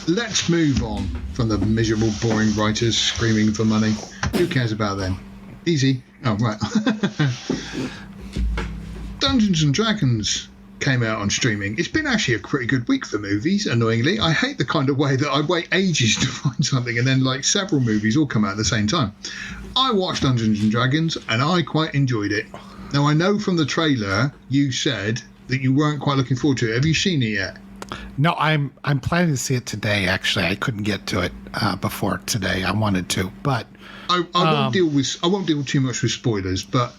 let's move on from the miserable, boring writers screaming for money. Who cares about them? Easy. Oh, right. Dungeons and Dragons came out on streaming. It's been actually a pretty good week for movies, annoyingly. I hate the kind of way that I wait ages to find something and then like several movies all come out at the same time. I watched Dungeons and Dragons and I quite enjoyed it. Now, I know from the trailer you said that you weren't quite looking forward to it. Have you seen it yet? No, I'm planning to see it today. Actually, I couldn't get to it before today. I wanted to, but I won't deal too much with spoilers. But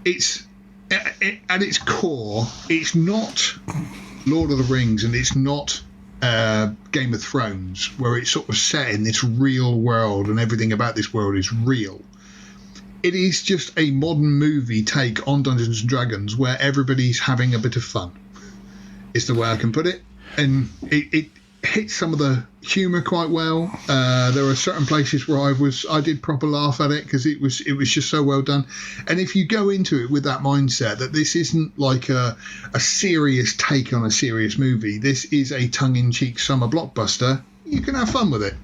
it's at its core, it's not Lord of the Rings, and it's not Game of Thrones, where it's sort of set in this real world and everything about this world is real. It is just a modern movie take on Dungeons and Dragons where everybody's having a bit of fun. Is the way I can put it. And it hits some of the humour quite well. There are certain places where I did proper laugh at it because it was just so well done. And if you go into it with that mindset that this isn't like a serious take on a serious movie, this is a tongue-in-cheek summer blockbuster, you can have fun with it.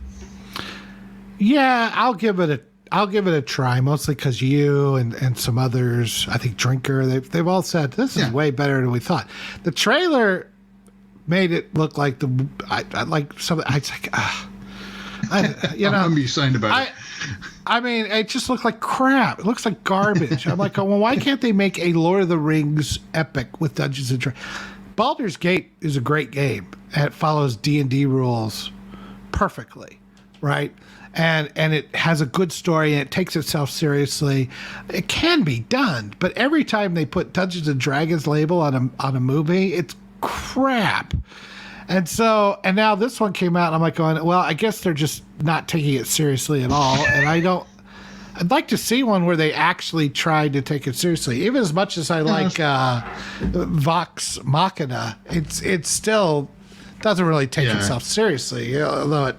Yeah, I'll give it a try, mostly because you and some others, I think Drinker, they've all said this is way better than we thought. The trailer made it look like I like something. I was like, I remember you saying about it. I mean, it just looked like crap. It looks like garbage. I'm like, oh, well, why can't they make a Lord of the Rings epic with Dungeons and Dragons? Baldur's Gate is a great game, and it follows D&D rules perfectly, right? And it has a good story, and it takes itself seriously. It can be done, but every time they put Dungeons and Dragons label on a movie, it's crap. And now this one came out, and I'm like going, well, I guess they're just not taking it seriously at all. And I'd like to see one where they actually tried to take it seriously. Even as much as I like Vox Machina, it still doesn't really take itself seriously. Although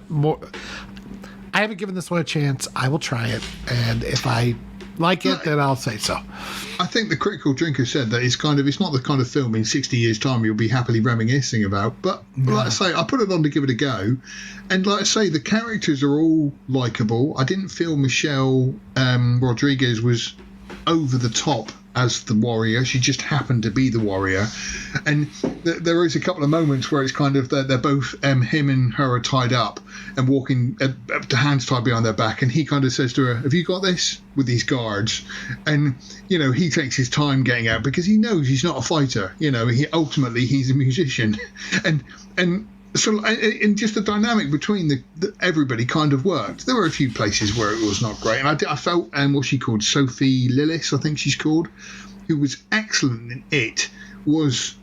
I haven't given this one a chance. I will try it, and if I like it, then I'll say so. I think the Critical Drinker said that it's not the kind of film in 60 years' time you'll be happily reminiscing about. But like I say, I put it on to give it a go, and like I say, the characters are all likable. I didn't feel Michelle Rodriguez was over the top as the warrior. She just happened to be the warrior, and there is a couple of moments where it's kind of they're both him and her are tied up and walking, the hands tied behind their back, and he kind of says to her, "Have you got this?" with these guards, and he takes his time getting out because he knows he's not a fighter. He's a musician, and so, and just the dynamic between everybody kind of worked. There were a few places where it was not great, and I felt what's she called, Sophie Lillis, I think she's called, who was excellent in it, was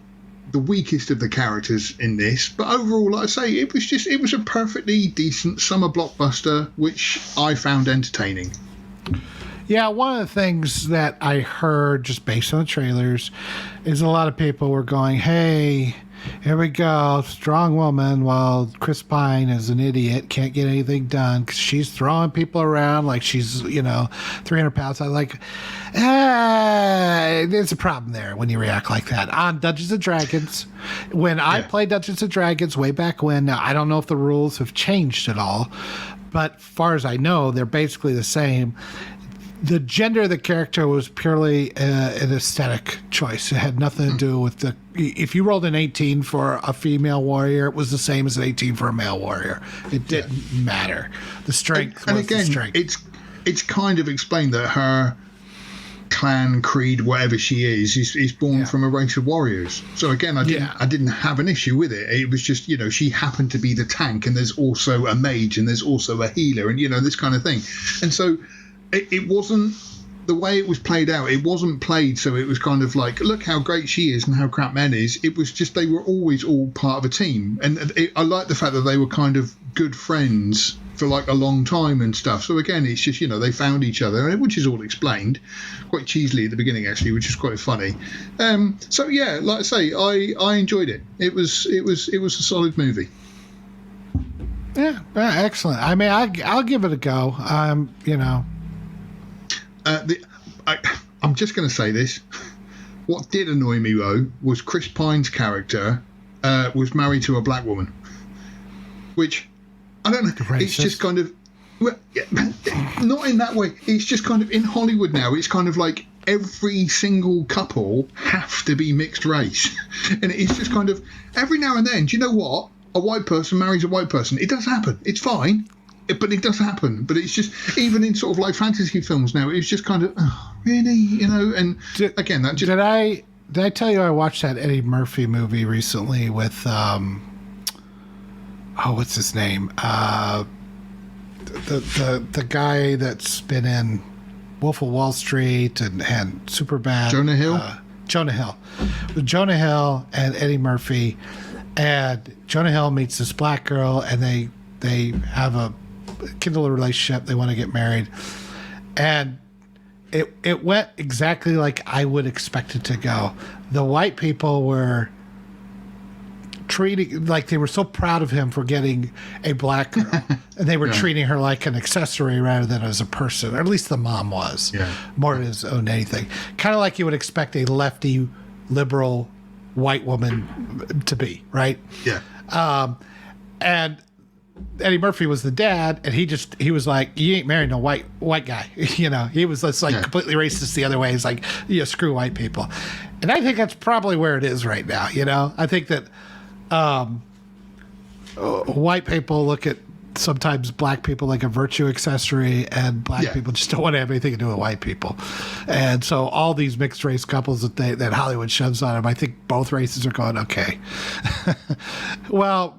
the weakest of the characters in this. But overall, like I say, it was a perfectly decent summer blockbuster, which I found entertaining. Yeah, one of the things that I heard just based on the trailers is a lot of people were going, hey, here we go, strong woman, while Chris Pine is an idiot, can't get anything done because she's throwing people around like she's, 300 pounds. I like, there's a problem there when you react like that. On Dungeons & Dragons, when I played Dungeons & Dragons way back when, now I don't know if the rules have changed at all, but far as I know, they're basically the same. The gender of the character was purely an aesthetic choice. It had nothing to do with if you rolled an 18 for a female warrior, it was the same as an 18 for a male warrior. It didn't matter. The strength was the strength. It's kind of explained that her clan, creed, whatever she is born from a race of warriors. So again, I didn't have an issue with it. It was just, she happened to be the tank, and there's also a mage, and there's also a healer, and this kind of thing. And so it wasn't the way it was played out. It wasn't played so it was kind of like, look how great she is and how crap Men is. It was just they were always all part of a team, and I like the fact that they were kind of good friends for like a long time and stuff. So again, it's just they found each other, which is all explained quite cheesily at the beginning actually, which is quite funny. So yeah, like I say, I enjoyed it. It was a solid movie. Yeah, excellent. I mean, I'll give it a go. I'm just going to say this. What did annoy me though was Chris Pine's character was married to a black woman. which I don't know. Racist. It's just kind of, well, not in that way. It's just kind of in Hollywood now. It's kind of like every single couple have to be mixed race, and it's just kind of every now and then. Do you know what? A white person marries a white person. It does happen. It's fine, but it does happen. But it's just even in sort of like fantasy films now. It's just kind of really, you know. And again, that just did I tell you I watched that Eddie Murphy movie recently with what's his name? The guy that's been in Wolf of Wall Street and Superbad. Jonah Hill? Jonah Hill. With Jonah Hill and Eddie Murphy. And Jonah Hill meets this black girl, and they have a kindle a relationship. They want to get married. And it went exactly like I would expect it to go. The white people were treating, like they were so proud of him for getting a black girl, and they were treating her like an accessory rather than as a person, or at least the mom was, more as own anything. Kind of like you would expect a lefty, liberal, white woman to be, right? Yeah. And Eddie Murphy was the dad, and he was like, you ain't marrying no white guy. You know, he was just like completely racist the other way. He's like, yeah, screw white people. And I think that's probably where it is right now. You know, I think that white people look at sometimes black people like a virtue accessory, and black people just don't want to have anything to do with white people. And so all these mixed race couples that Hollywood shoves on them, I think both races are going, okay. Well,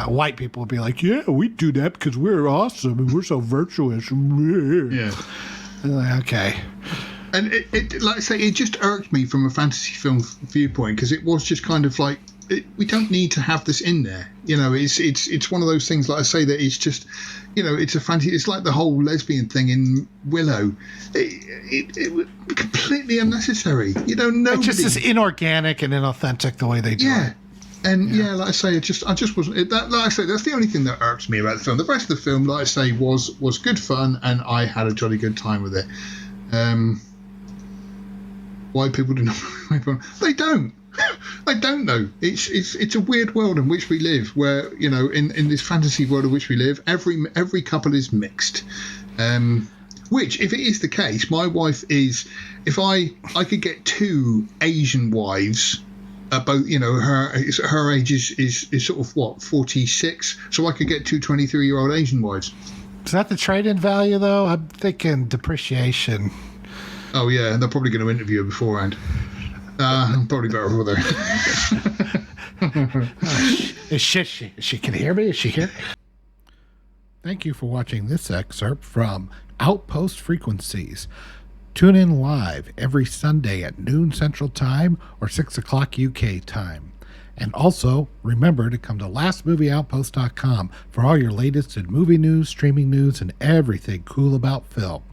white people would be like, yeah, we do that because we're awesome and we're so virtuous. Yeah. Okay. And it like I say, it just irked me from a fantasy film viewpoint, because it was just kind of like, we don't need to have this in there. You know, it's one of those things, like I say, that it's just, you know, it's a fantasy. It's like the whole lesbian thing in Willow. It was completely unnecessary. You know, nobody. It just is inorganic and inauthentic the way they do it. And like I say, I just wasn't. Like I say, that's the only thing that irks me about the film. The rest of the film, like I say, was good fun, and I had a jolly good time with it. Why people do not? They don't. I don't know. It's a weird world in which we live, where, you know, in this fantasy world in which we live, every couple is mixed. Which, if it is the case, my wife is. If I could get two Asian wives, both, you know, her age is sort of what, 46, so I could get two 23-year-old Asian wives. Is that the trade-in value though? I'm thinking depreciation. Oh yeah, they're probably going to interview her beforehand. I'm probably better with her. She can hear me? Is she here? Thank you for watching this excerpt from Outpost Frequencies. Tune in live every Sunday at noon Central Time or 6 o'clock UK time. And also, remember to come to lastmovieoutpost.com for all your latest in movie news, streaming news, and everything cool about film.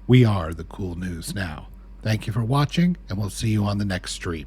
We are the cool news now. Thank you for watching, and we'll see you on the next stream.